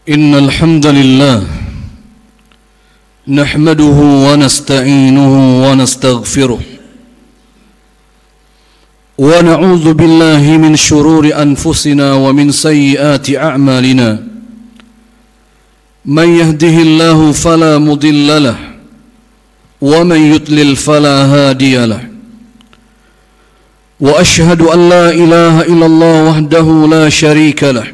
إن الحمد لله نحمده ونستعينه ونستغفره ونعوذ بالله من شرور أنفسنا ومن سيئات أعمالنا من يهده الله فلا مضل له ومن يضلل فلا هادي له وأشهد أن لا إله إلا الله وحده لا شريك له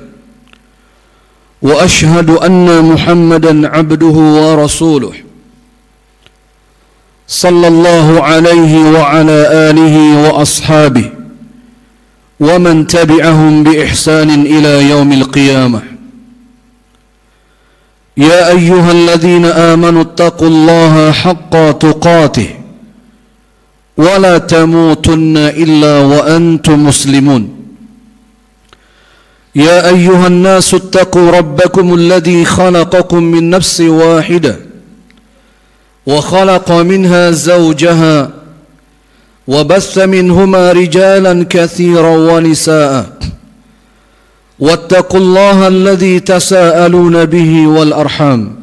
وأشهد أن محمدًا عبده ورسوله صلى الله عليه وعلى آله وأصحابه ومن تبعهم بإحسان إلى يوم القيامة يا أيها الذين آمنوا اتقوا الله حق تقاته ولا تموتن إلا وأنتم مسلمون يا أيها الناس اتقوا ربكم الذي خلقكم من نفس واحدة وخلق منها زوجها وبث منهما رجالا كثيرا ونساء واتقوا الله الذي تساءلون به والأرحام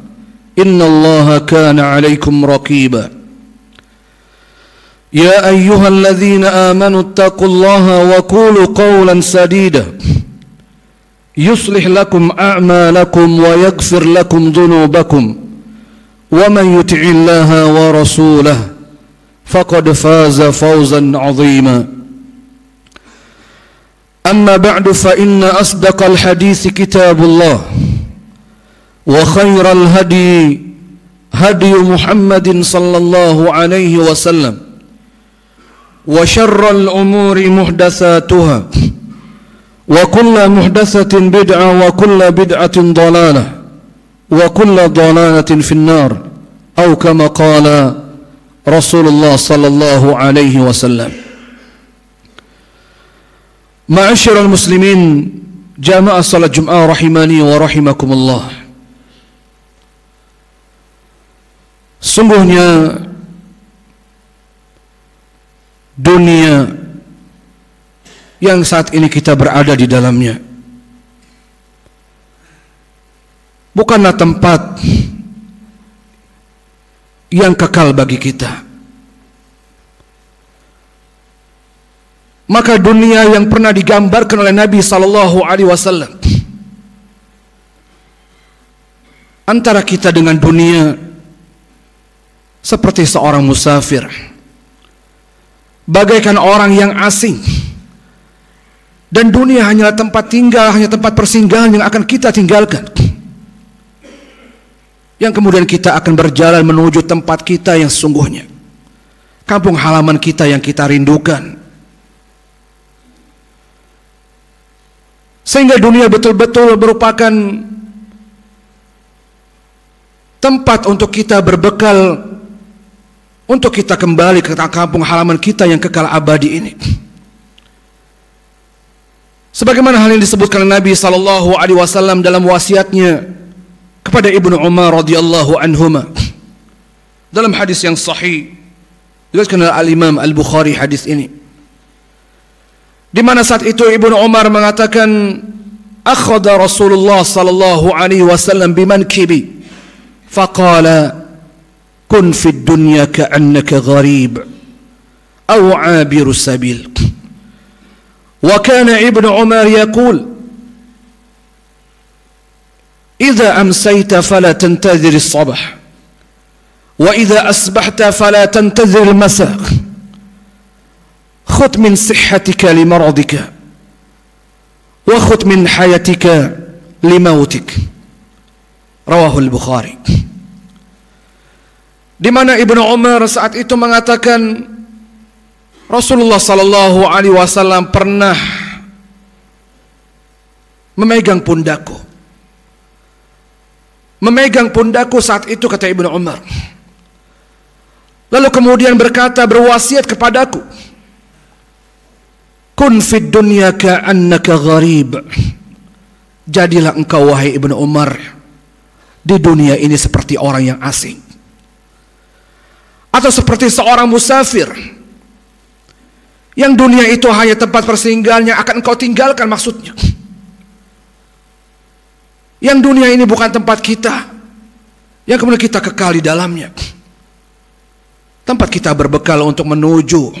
إن الله كان عليكم رقيبا يا أيها الذين آمنوا اتقوا الله وقولوا قولا سديدا يصلح لكم أعمالكم ويغفر لكم ذنوبكم ومن يطع الله ورسوله فقد فاز فوزا عظيما أما بعد فإن أصدق الحديث كتاب الله وخير الهدي هدي محمد صلى الله عليه وسلم وشر الأمور محدثاتها وكل محدثة بدعة وكل بدعة ضلالة وكل ضلالة في النار أو كما قال رسول الله صلى الله عليه وسلم. معاشر المسلمين جماعة صلاة الجمعة رحماني ورحمكم الله. Sungguhnya dunia yang saat ini kita berada di dalamnya bukanlah tempat yang kekal bagi kita. Maka dunia yang pernah digambarkan oleh Nabi sallallahu alaihi wasallam, antara kita dengan dunia seperti seorang musafir, bagaikan orang yang asing. Dan dunia hanyalah tempat tinggal, hanya tempat persinggahan yang akan kita tinggalkan. Yang kemudian kita akan berjalan menuju tempat kita yang sesungguhnya, kampung halaman kita yang kita rindukan. Sehingga dunia betul-betul merupakan tempat untuk kita berbekal, untuk kita kembali ke kampung halaman kita yang kekal abadi ini. Sebagaimana hal yang disebutkan Nabi sallallahu alaihi wasallam dalam wasiatnya kepada Ibnu Umar radhiyallahu anhuma dalam hadis yang sahih diriwayatkan oleh Al-Imam Al-Bukhari hadis ini, di mana saat itu Ibnu Umar mengatakan, akhadha Rasulullah sallallahu alaihi wasallam bimankibi faqala kun fid dunya ka'annaka gharib aw 'abiru sabil. وكان ابن عمر يقول إذا أمسيت فلا تنتظر الصباح وإذا أصبحت فلا تنتظر المساء خذ من صحتك لمرضك وخذ من حياتك لموتك. رواه البخاري. Di mana Ibnu Umar saat itu mengatakan, Rasulullah sallallahu alaihi wasallam pernah memegang pundakku. Memegang pundakku saat itu, kata Ibnu Umar. Lalu kemudian berkata, berwasiat kepadaku, kun fid dunya ka'annaka gharib. Jadilah engkau wahai Ibnu Umar di dunia ini seperti orang yang asing, atau seperti seorang musafir yang dunia itu hanya tempat persinggahan yang akan engkau tinggalkan, maksudnya. Yang dunia ini bukan tempat kita, yang kemudian kita kekal di dalamnya. Tempat kita berbekal untuk menuju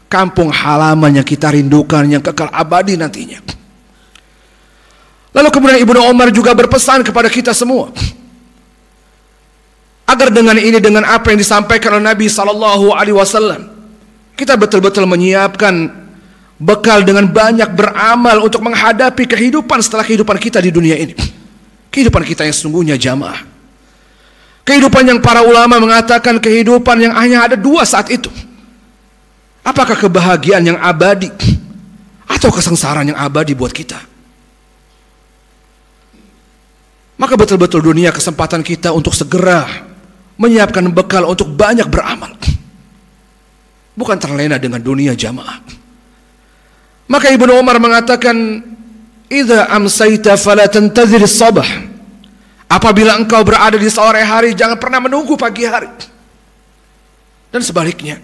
kampung halaman yang kita rindukan, yang kekal abadi nantinya. Lalu kemudian Ibnu Umar juga berpesan kepada kita semua, agar dengan ini, dengan apa yang disampaikan oleh Nabi SAW, kita betul-betul menyiapkan bekal dengan banyak beramal untuk menghadapi kehidupan setelah kehidupan kita di dunia ini. Kehidupan kita yang sesungguhnya jamaah. Kehidupan yang para ulama mengatakan kehidupan yang hanya ada dua saat itu. Apakah kebahagiaan yang abadi atau kesengsaraan yang abadi buat kita? Maka betul-betul dunia kesempatan kita untuk segera menyiapkan bekal untuk banyak beramal. Bukan terlena dengan dunia jamaah. Maka Ibnu Umar mengatakan, "Idza amsayta fala tantazir as-sabah." Apabila engkau berada di sore hari, jangan pernah menunggu pagi hari. Dan sebaliknya,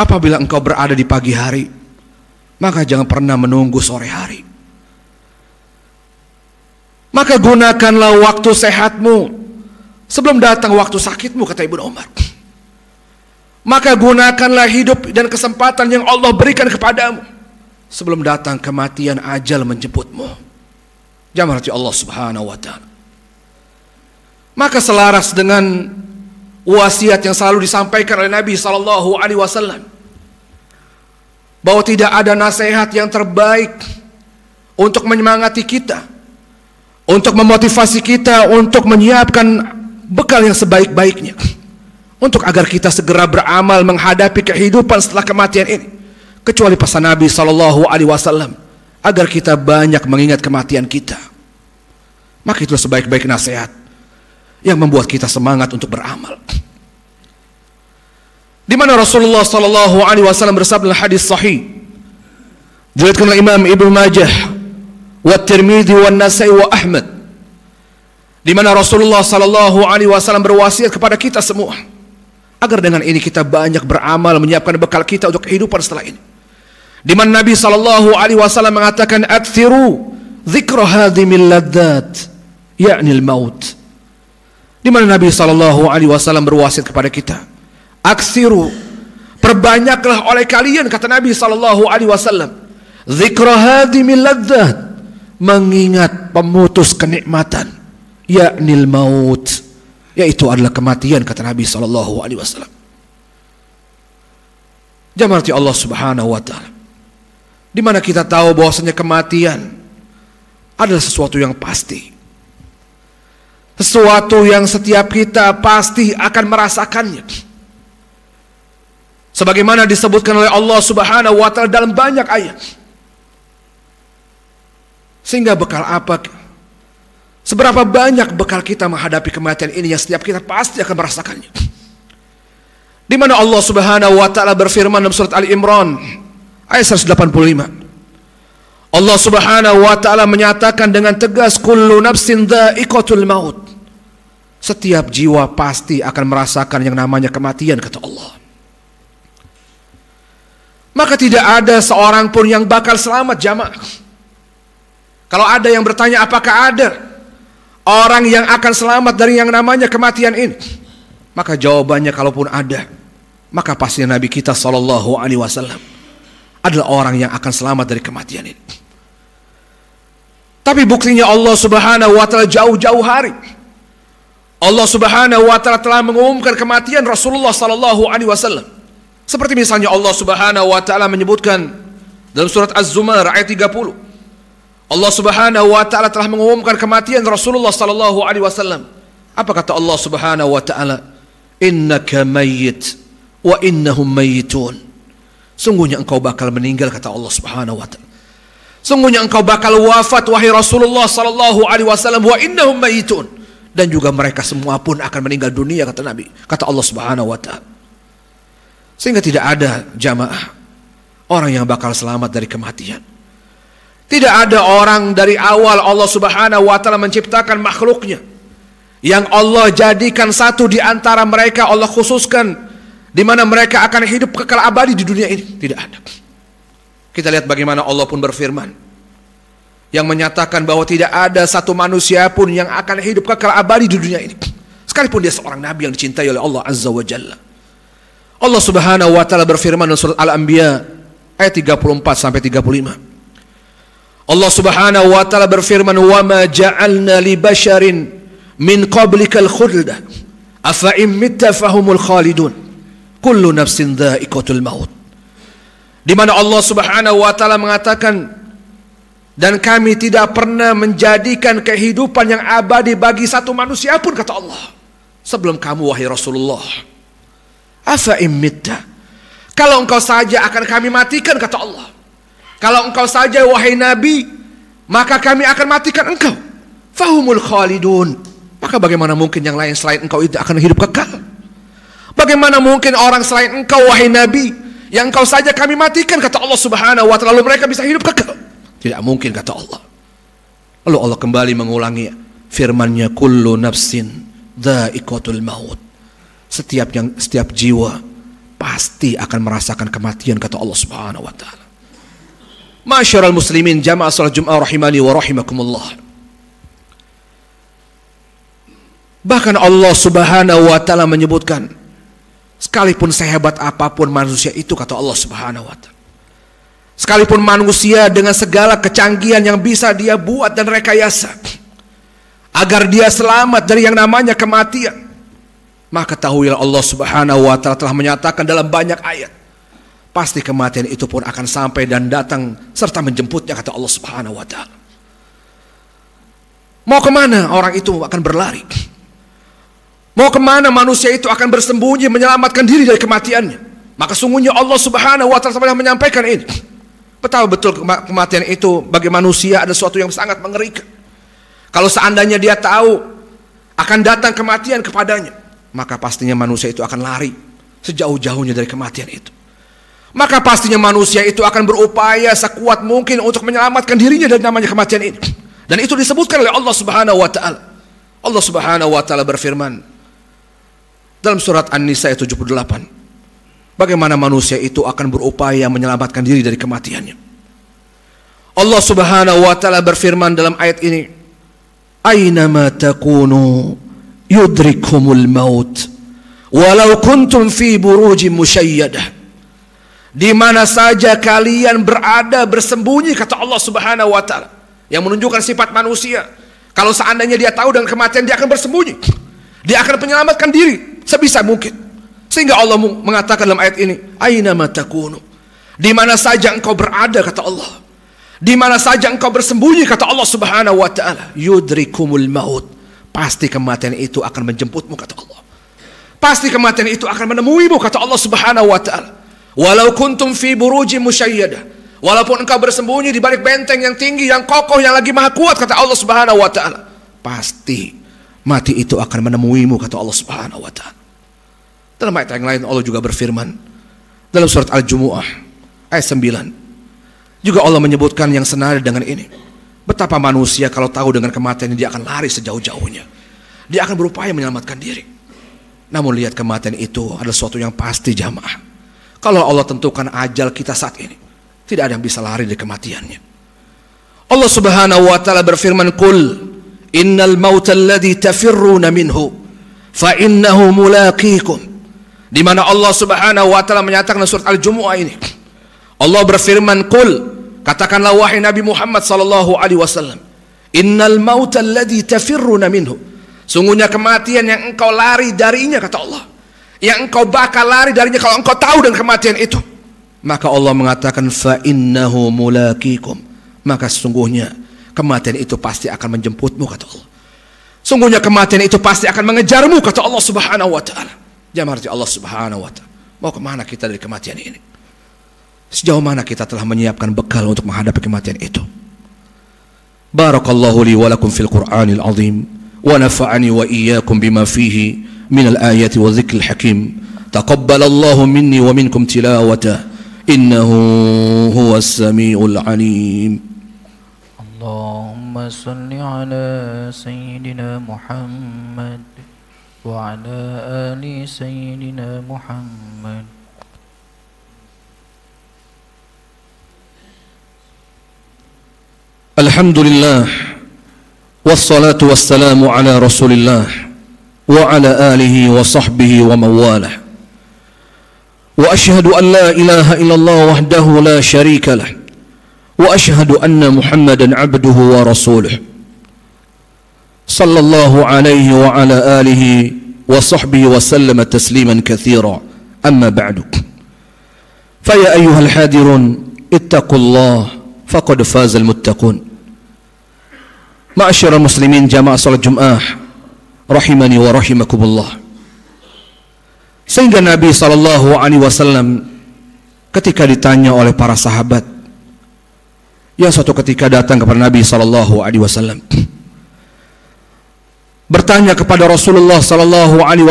apabila engkau berada di pagi hari, maka jangan pernah menunggu sore hari. Maka gunakanlah waktu sehatmu sebelum datang waktu sakitmu, kata Ibnu Umar. Maka gunakanlah hidup dan kesempatan yang Allah berikan kepadamu sebelum datang kematian ajal menjemputmu. Jamaah Allah Subhanahu wa ta'ala. Maka selaras dengan wasiat yang selalu disampaikan oleh Nabi SAW, bahwa tidak ada nasihat yang terbaik untuk menyemangati kita, untuk memotivasi kita, untuk menyiapkan bekal yang sebaik-baiknya, untuk agar kita segera beramal menghadapi kehidupan setelah kematian ini, kecuali pesan Nabi SAW, agar kita banyak mengingat kematian kita. Maka itu sebaik-baik nasihat yang membuat kita semangat untuk beramal. Di mana Rasulullah SAW bersabda dalam hadis sahih, diriwayatkan oleh Imam Ibnu Majah, wa Tirmidzi, wa Nasai, wa Ahmad, di mana Rasulullah SAW berwasiat kepada kita semua agar dengan ini kita banyak beramal menyiapkan bekal kita untuk kehidupan setelah ini. Di mana Nabi SAW mengatakan, "Aktsiru dzikra hadhimil ladzat", yakni al-maut. Di mana Nabi SAW berwasiat kepada kita, "Aksiru", perbanyaklah oleh kalian, kata Nabi SAW, "dzikra hadhimil ladzat", mengingat pemutus kenikmatan, yaknil maut, yaitu adalah kematian, kata Nabi SAW. Jamaah Allah Subhanahu wa ta'ala, di mana kita tahu bahwasanya kematian adalah sesuatu yang pasti, sesuatu yang setiap kita pasti akan merasakannya. Sebagaimana disebutkan oleh Allah Subhanahu wa ta'ala dalam banyak ayat. Sehingga bekal apa? Seberapa banyak bekal kita menghadapi kematian ini yang setiap kita pasti akan merasakannya. Di mana Allah Subhanahu wa ta'ala berfirman dalam surat Ali Imran ayat 185. Allah Subhanahu wa ta'ala menyatakan dengan tegas, "Kullu nafsin dha'iqatul maut." Setiap jiwa pasti akan merasakan yang namanya kematian, kata Allah. Maka tidak ada seorang pun yang bakal selamat, jamaah. Kalau ada yang bertanya apakah ada orang yang akan selamat dari yang namanya kematian ini, maka jawabannya kalaupun ada, maka pasti Nabi kita SAW adalah orang yang akan selamat dari kematian ini. Tapi buktinya Allah Subhanahu wa ta'ala jauh-jauh hari, Allah Subhanahu wa ta'ala telah mengumumkan kematian Rasulullah SAW. Seperti misalnya Allah Subhanahu wa ta'ala menyebutkan dalam surat Az-Zumar ayat 30, Allah Subhanahu wa ta'ala telah mengumumkan kematian Rasulullah SAW. Apa kata Allah Subhanahu wa ta'ala? "Innaka mayyit wa innahum mayyitun." Sungguhnya engkau bakal meninggal, kata Allah Subhanahu wa ta'ala. Sungguhnya engkau bakal wafat, wahai Rasulullah SAW, wa innahum mayyitun. Dan juga mereka semua pun akan meninggal dunia, kata Nabi, kata Allah Subhanahu wa ta'ala. Sehingga tidak ada, jamaah, orang yang bakal selamat dari kematian. Tidak ada orang dari awal Allah Subhanahu wa ta'ala menciptakan makhluknya yang Allah jadikan satu di antara mereka, Allah khususkan di mana mereka akan hidup kekal abadi di dunia ini. Tidak ada. Kita lihat bagaimana Allah pun berfirman yang menyatakan bahwa tidak ada satu manusia pun yang akan hidup kekal abadi di dunia ini, sekalipun dia seorang nabi yang dicintai oleh Allah Azza wa Jalla. Allah Subhanahu wa taala berfirman dalam surat Al-Anbiya ayat 34 sampai 35. Allah Subhanahu wa taala berfirman, "Wa ma ja'alna li basharin min qablikal khulda afa in mitta fahumul khalidun kullu nafsin dha'iqatul maut." Di mana Allah Subhanahu wa taala mengatakan, dan kami tidak pernah menjadikan kehidupan yang abadi bagi satu manusia pun, kata Allah, sebelum kamu wahai Rasulullah. Afa imitta, kalau engkau saja akan kami matikan, kata Allah. Kalau engkau saja wahai Nabi, maka kami akan matikan engkau. Fahumul khalidun, maka bagaimana mungkin yang lain selain engkau itu akan hidup kekal? Bagaimana mungkin orang selain engkau wahai Nabi, yang engkau saja kami matikan, kata Allah Subhanahu wa taala, lalu mereka bisa hidup kekal? Tidak mungkin, kata Allah. Lalu Allah kembali mengulangi firman-Nya, kullu nafsin dha'iqatul maut. Setiap jiwa pasti akan merasakan kematian, kata Allah Subhanahu wa taala. Masyarul muslimin jamaah salat Jumat rahimani wa rahimakumullah. Bahkan Allah Subhanahu wa taala menyebutkan, sekalipun sehebat apapun manusia itu, kata Allah Subhanahu wa taala, sekalipun manusia dengan segala kecanggihan yang bisa dia buat dan rekayasa agar dia selamat dari yang namanya kematian, maka ketahuilah Allah Subhanahu wa taala telah menyatakan dalam banyak ayat, pasti kematian itu pun akan sampai dan datang serta menjemputnya, kata Allah Subhanahu wa taala. Mau kemana orang itu akan berlari? Mau kemana manusia itu akan bersembunyi menyelamatkan diri dari kematiannya? Maka sungguhnya Allah Subhanahu wa taala telah menyampaikan ini. Betapa betul kematian itu bagi manusia ada sesuatu yang sangat mengerikan. Kalau seandainya dia tahu akan datang kematian kepadanya, maka pastinya manusia itu akan lari sejauh-jauhnya dari kematian itu. Maka pastinya manusia itu akan berupaya sekuat mungkin untuk menyelamatkan dirinya dari namanya kematian ini. Dan itu disebutkan oleh Allah Subhanahu wa taala. Allah Subhanahu wa taala berfirman dalam surat An-Nisa ayat 78, bagaimana manusia itu akan berupaya menyelamatkan diri dari kematiannya. Allah Subhanahu wa taala berfirman dalam ayat ini, "Aynama takunu yudrikumul maut walau kuntum fi burujin musyayyadah." Di mana saja kalian berada bersembunyi, kata Allah Subhanahu wa taala, yang menunjukkan sifat manusia. Kalau seandainya dia tahu dengan kematian, dia akan bersembunyi. Dia akan menyelamatkan diri sebisa mungkin. Sehingga Allah mengatakan dalam ayat ini, "Aynama takunu." Di mana saja engkau berada, kata Allah. Di mana saja engkau bersembunyi, kata Allah Subhanahu wa taala, yudrikumul maut. Pasti kematian itu akan menjemputmu, kata Allah. Pasti kematian itu akan menemuimu, kata Allah Subhanahu wa taala. Walau kuntum fi burujin musyayyadah. Walaupun engkau bersembunyi di balik benteng yang tinggi, yang kokoh, yang lagi maha kuat, kata Allah Subhanahu wa taala, pasti mati itu akan menemuimu, kata Allah Subhanahu wa taala. Dalam ayat yang lain Allah juga berfirman dalam surat Al-Jumu'ah ayat 9. Juga Allah menyebutkan yang senada dengan ini. Betapa manusia kalau tahu dengan kematian dia akan lari sejauh-jauhnya. Dia akan berupaya menyelamatkan diri. Namun lihat, kematian itu adalah sesuatu yang pasti, jamaah. Kalau Allah tentukan ajal kita saat ini, tidak ada yang bisa lari dari kematiannya. Allah Subhanahu wa taala berfirman, "Qul innal mauta alladhi tafirruna minhu fa innahu mulaqikum." Di mana Allah Subhanahu wa taala menyatakan dalam surat Al-Jumu'ah ini, Allah berfirman, "Qul," katakanlah wahai Nabi Muhammad sallallahu alaihi wasallam, "Innal mauta alladhi tafirruna minhu." Sungguhnya kematian yang engkau lari darinya, kata Allah, yang engkau bakal lari darinya kalau engkau tahu dengan kematian itu, maka Allah mengatakan, "Fa innahu mulaqikum." Maka sesungguhnya kematian itu pasti akan menjemputmu, kata Allah. Sungguhnya kematian itu pasti akan mengejarmu, kata Allah Subhanahu wa taala. Jamaah Allah Subhanahu wa taala, mau kemana kita dari kematian ini? Sejauh mana kita telah menyiapkan bekal untuk menghadapi kematian itu? Barakallahu li wa lakum fil Qur'anil azim, wa nafa'ani wa iyyakum bima fihi minal ayati wa dzikril hakim. Taqabbalallahu minni wa minkum tilawatah, innahu huwas samiul alim. Allahumma salli ala sayyidina Muhammad wa ala ali sayyidina Muhammad. Alhamdulillah, wassalatu wassalamu ala Rasulillah wa ala alihi wa sahbihi wa mawalah. Wa ashhadu an la ilaha illallah wahdahu la syarika lah. Wa ashhadu anna Muhammadan abduhu wa rasuluh. Sallallahu alaihi wa ala alihi wa sahbihi wa sallama tasliman katsira. Amma ba'du. Fa ya ayyuhal hadirun ittaqullah faqad fazal muttaqun. Ma'asyiral muslimin jamaah salat Jumat rahimani wa rahimakumullah. Sehingga Nabi SAW ketika ditanya oleh para sahabat yang suatu ketika datang kepada Nabi SAW bertanya kepada Rasulullah SAW,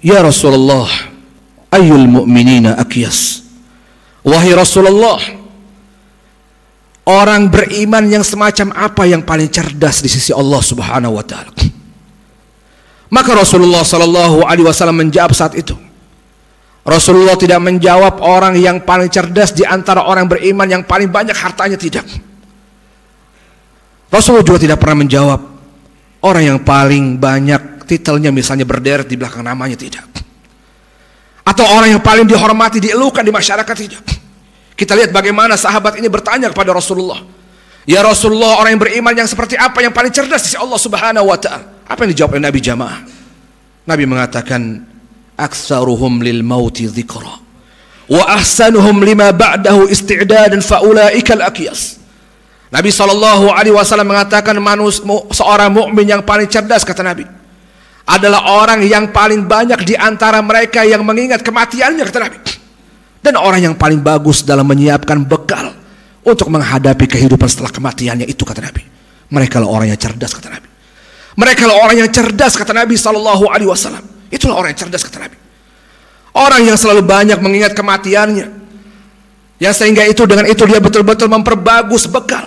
ya Rasulullah, ayyul mu'minina akyas? Wahai Rasulullah, orang beriman yang semacam apa yang paling cerdas di sisi Allah Subhanahu wa taala? Maka Rasulullah SAW menjawab saat itu. Rasulullah tidak menjawab orang yang paling cerdas di antara orang beriman yang paling banyak hartanya, tidak. Rasulullah juga tidak pernah menjawab orang yang paling banyak titelnya misalnya berderet di belakang namanya, tidak. Atau orang yang paling dihormati, dielukan di masyarakat, tidak. Kita lihat bagaimana sahabat ini bertanya kepada Rasulullah, ya Rasulullah, orang yang beriman yang seperti apa yang paling cerdas di sisi Allah Subhanahu wa taala? Apa yang dijawab oleh Nabi jamaah? Nabi mengatakan, aktsaruhum lil mauti dzikra wa ahsanuhum lima ba'dahu isti'dadan fa ulaikal akyas. Nabi SAW mengatakan seorang mukmin yang paling cerdas, kata Nabi, adalah orang yang paling banyak di antara mereka yang mengingat kematiannya, kata Nabi. Dan orang yang paling bagus dalam menyiapkan bekal untuk menghadapi kehidupan setelah kematiannya itu, kata Nabi. Mereka lah orang yang cerdas, kata Nabi. Mereka lah orang yang cerdas, kata Nabi SAW. Itulah orang yang cerdas, kata Nabi. Orang yang selalu banyak mengingat kematiannya, yang sehingga itu dengan itu dia betul-betul memperbagus bekal.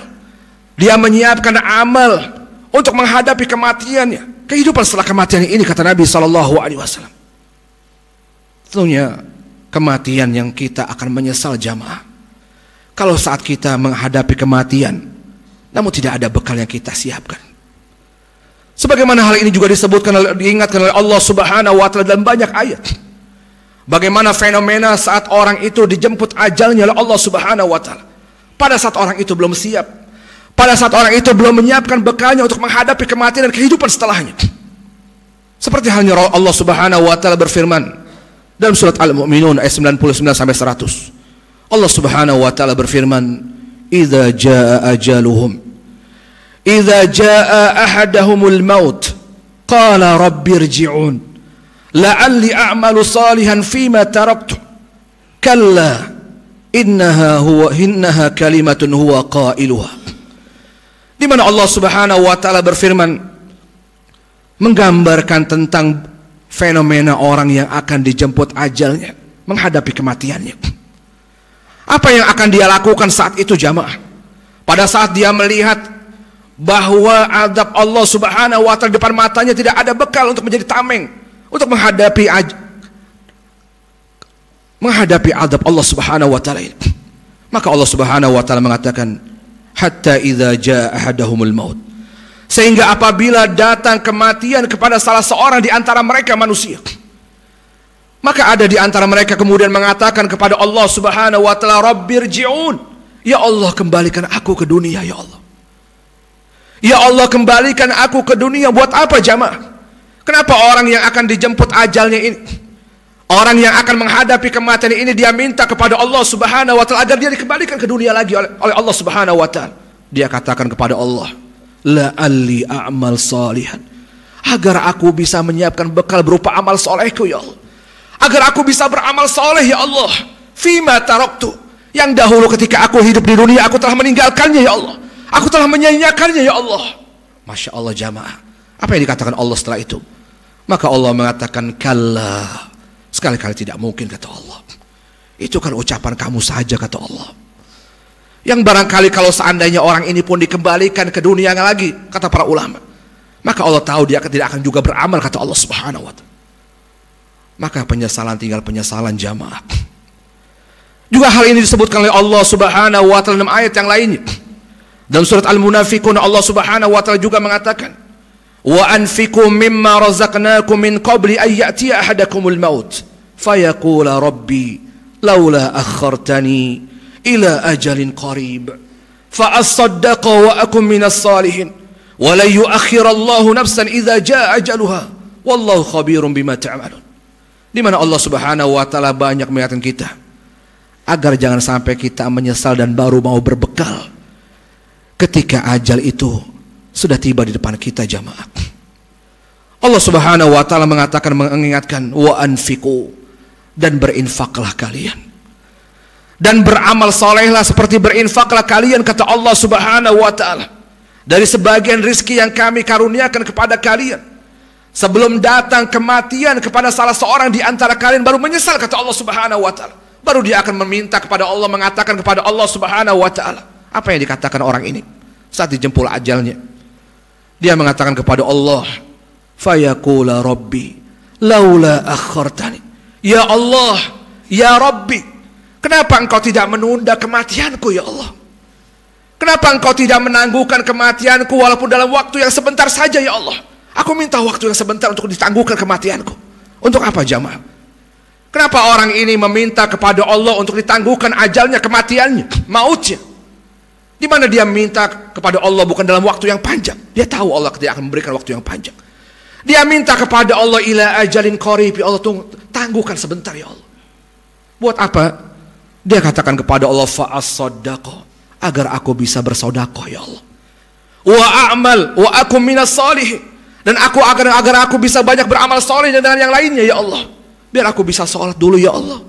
Dia menyiapkan amal untuk menghadapi kematiannya, kehidupan setelah kematiannya ini, kata Nabi SAW. Tentunya kematian yang kita akan menyesal jamaah kalau saat kita menghadapi kematian namun tidak ada bekal yang kita siapkan. Sebagaimana hal ini juga diingatkan oleh Allah Subhanahu wa taala dalam banyak ayat. Bagaimana fenomena saat orang itu dijemput ajalnya oleh Allah Subhanahu wa taala. Pada saat orang itu belum siap, pada saat orang itu belum menyiapkan bekalnya untuk menghadapi kematian dan kehidupan setelahnya. Seperti halnya Allah Subhanahu wa taala berfirman dalam surat Al-Mu'minun ayat 99 sampai 100. Allah Subhanahu wa taala berfirman, "Idza jaa ajaluhum idza jaa ahadahumul maut qala rabbirji'un la'alli a'malu salihan fima taraktu kalla innaha kalimatun huwa qailuha." Di mana Allah Subhanahu wa taala berfirman menggambarkan tentang fenomena orang yang akan dijemput ajalnya, menghadapi kematiannya. Apa yang akan dia lakukan saat itu jamaah? Pada saat dia melihat bahwa azab Allah Subhanahu wa taala depan matanya, tidak ada bekal untuk menjadi tameng untuk menghadapi azab Allah Subhanahu wa taala ini. Maka Allah Subhanahu wa taala mengatakan, hatta idza jaa ahadahumul maut, sehingga apabila datang kematian kepada salah seorang di antara mereka manusia, maka ada di antara mereka kemudian mengatakan kepada Allah Subhanahu wa taala, rabbirji'un, ya Allah kembalikan aku ke dunia, ya Allah. Ya Allah kembalikan aku ke dunia. Buat apa jamaah? Kenapa orang yang akan dijemput ajalnya ini, orang yang akan menghadapi kematian ini, dia minta kepada Allah Subhanahu wa taala agar dia dikembalikan ke dunia lagi oleh Allah Subhanahu wa taala? Dia katakan kepada Allah, la'alli a'mal salihan, agar aku bisa menyiapkan bekal berupa amal solehku, ya Allah. Agar aku bisa beramal soleh, ya Allah. Fima taraktu, yang dahulu ketika aku hidup di dunia aku telah meninggalkannya, ya Allah. Aku telah menyanyiakannya, ya Allah. Masya Allah jamaah. Apa yang dikatakan Allah setelah itu? Maka Allah mengatakan, kalla, sekali-kali tidak mungkin, kata Allah. Itu kan ucapan kamu saja, kata Allah. Yang barangkali kalau seandainya orang ini pun dikembalikan ke dunia lagi, kata para ulama, maka Allah tahu dia tidak akan juga beramal, kata Allah Subhanahu wa taala. Maka penyesalan tinggal penyesalan jamaah. Juga hal ini disebutkan oleh Allah Subhanahu wa taala dalam ayat yang lainnya. Dalam surat Al-Munafiqun Allah Subhanahu wa taala juga mengatakan, "Wa anfiqu mimma razaqnakum min qabli an ya'tiya ahadakumul maut fayaqula rabbi laula akhartani ila ajalin qarib fa asaddaqa wa akum minas salihin wa la yu'akhirallahu nafsan idza jaa ajaluha wallahu khabirum bima ta'malun." Di mana Allah Subhanahu wa taala banyak mengingatkan kita agar jangan sampai kita menyesal dan baru mau berbekal ketika ajal itu sudah tiba di depan kita, jamaah. Allah Subhanahu wa taala mengatakan, mengingatkan, wa anfiqu, dan berinfaklah kalian. Dan beramal solehlah seperti berinfaklah kalian, kata Allah Subhanahu wa taala, dari sebagian rizki yang kami karuniakan kepada kalian. Sebelum datang kematian kepada salah seorang di antara kalian baru menyesal, kata Allah Subhanahu wa taala. Baru dia akan meminta kepada Allah, mengatakan kepada Allah Subhanahu wa taala. Apa yang dikatakan orang ini saat dijemput ajalnya? Dia mengatakan kepada Allah, fayaqula rabbi laula akhartani. Ya Allah, ya Rabbi, kenapa engkau tidak menunda kematianku ya Allah? Kenapa engkau tidak menangguhkan kematianku walaupun dalam waktu yang sebentar saja ya Allah? Aku minta waktu yang sebentar untuk ditangguhkan kematianku. Untuk apa, jamaah? Kenapa orang ini meminta kepada Allah untuk ditangguhkan ajalnya, kematiannya, mautnya? Di mana dia minta kepada Allah bukan dalam waktu yang panjang. Dia tahu Allah tidak akan memberikan waktu yang panjang. Dia minta kepada Allah ila ajalin qarib, ya Allah, tangguhkan sebentar ya Allah. Buat apa? Dia katakan kepada Allah, fa as-saddaqah, agar aku bisa bersedekah ya Allah. Wa a'mal wa akum minas salihin, dan aku agar aku bisa banyak beramal saleh dengan yang lainnya ya Allah. Biar aku bisa sholat dulu ya Allah.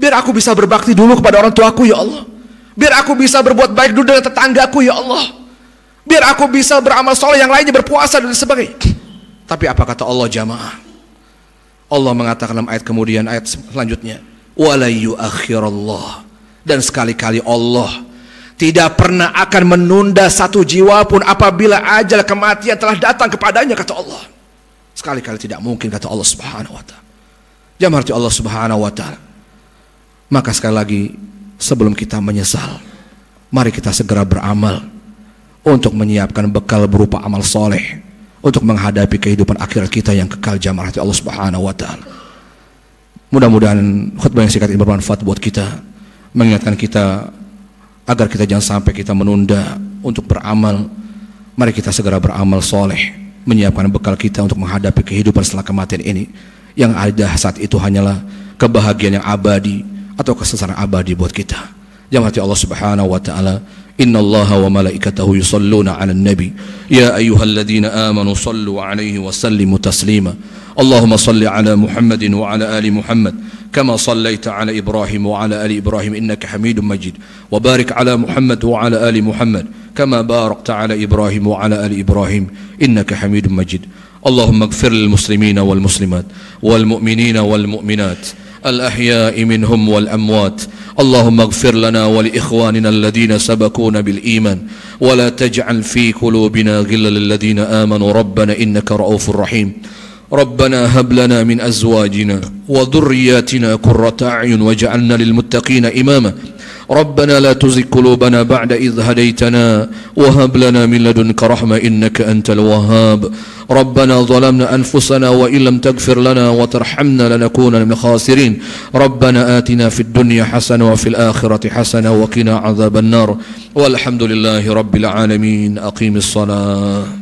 Biar aku bisa berbakti dulu kepada orang tuaku ya Allah. Biar aku bisa berbuat baik dulu dengan tetanggaku ya Allah. Biar aku bisa beramal soleh yang lainnya, berpuasa dan sebagainya. Tapi apa kata Allah, jamaah? Allah mengatakan dalam ayat kemudian, ayat selanjutnya, wala yu'akhirallah, dan sekali-kali Allah tidak pernah akan menunda satu jiwa pun apabila ajal kematian telah datang kepadanya, kata Allah. Sekali-kali tidak mungkin, kata Allah Subhanahu wa taala. Jamaah Allah Subhanahu wa taala. Maka sekali lagi, sebelum kita menyesal, mari kita segera beramal untuk menyiapkan bekal berupa amal soleh untuk menghadapi kehidupan akhirat kita yang kekal, jamaah Allah Subhanahu wa taala. Mudah-mudahan khutbah yang singkat ini bermanfaat buat kita, mengingatkan kita agar kita jangan sampai kita menunda untuk beramal. Mari kita segera beramal soleh, menyiapkan bekal kita untuk menghadapi kehidupan setelah kematian ini, yang ada saat itu hanyalah kebahagiaan yang abadi atau kesesaran abadi buat kita. Jamaah Allah Subhanahu wa taala, innallaha wa malaikatahu yusalluna 'alan nabi ya ayyuhalladzina amanu sallu 'alaihi wa sallimu taslima. Allahumma salli 'ala Muhammadin wa 'ala ali Muhammad kama sallaita 'ala Ibrahim wa 'ala ali Ibrahim innaka Hamidum Majid, wa barik 'ala Muhammad wa 'ala ali Muhammad kama barakta 'ala Ibrahim wa 'ala ali Ibrahim innaka Hamidum Majid. Allahumma ighfir lil muslimina wal muslimat wal mu'minina wal mu'minat الأحياء منهم والأموات. اللهم اغفر لنا ولإخواننا الذين سبقونا بالإيمان ولا تجعل في قلوبنا غلا للذين آمنوا ربنا إنك رؤوف رحيم. ربنا هب لنا من أزواجنا وذرياتنا قرة أعين واجعلنا للمتقين إماما. ربنا لا تزغ قلوبنا بعد إذ هديتنا وهب لنا من لدنك رحمة إنك أنت الوهاب. ربنا ظلمنا أنفسنا وإن لم تغفر لنا وترحمنا لنكون من الخاسرين. ربنا آتنا في الدنيا حسنة وفي الآخرة حسنة وقنا عذاب النار. والحمد لله رب العالمين. أقيم الصلاة.